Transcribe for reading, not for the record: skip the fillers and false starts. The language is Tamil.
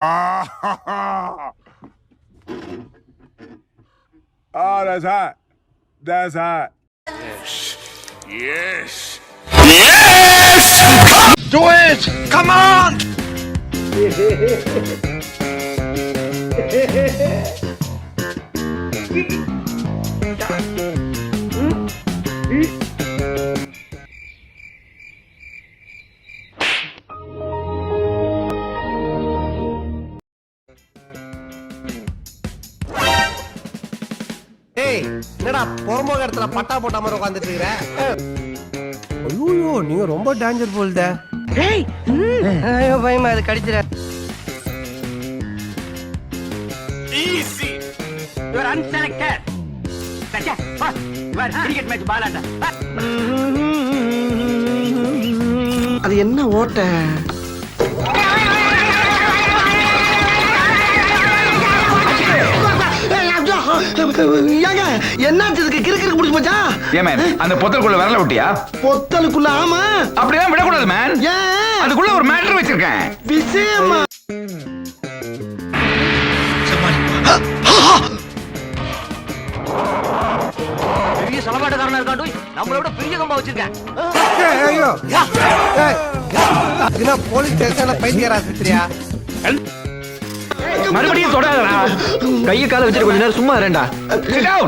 Oh, that's hot. That's hot. Yes! Yes! Do it! Come on! ஏய் என்னடா பொறம்போக இடத்துல பட்டா போட்ட மாதிரி உட்காந்துட்டு இருக்கிற? ஐயோ நீங்க ரொம்ப டேஞ்சர் போல்த. ஏய் ஐயோ பயமா அது கடிச்சிர. Easy! You are unselected. Sacha, வா. You are cricket match ball ஆட்ட. அது என்ன ஓட்ட? ஏங்க என்னாச்சு இதுக்கு கிறுக்கிறு புடிச்சு போச்சா? ஏன் மேன் அந்த பொத்தலுக்குள்ள விரல விட்டியா? பொத்தலுக்குள்ள ஆமா. அப்படியே விடக்கூடாது மேன். ஏன்? அதுக்குள்ள ஒரு மேட்டர் வச்சிருக்கேன். விஷயமா? பெரிய சலமாட்டக்காரனா இருக்கான். நம்மள விட பெரிய கம்பா வச்சிருக்கேன். ஐயோ. ஏய். இதுனா போலீஸ் ஸ்டேஷன்ல பைத்தியரா சுத்துறியா? மறுபடியும் தொடாதடா. கைய கால வச்சிட்டு கொஞ்ச நேரம் சும்மா இருடா. Sit down.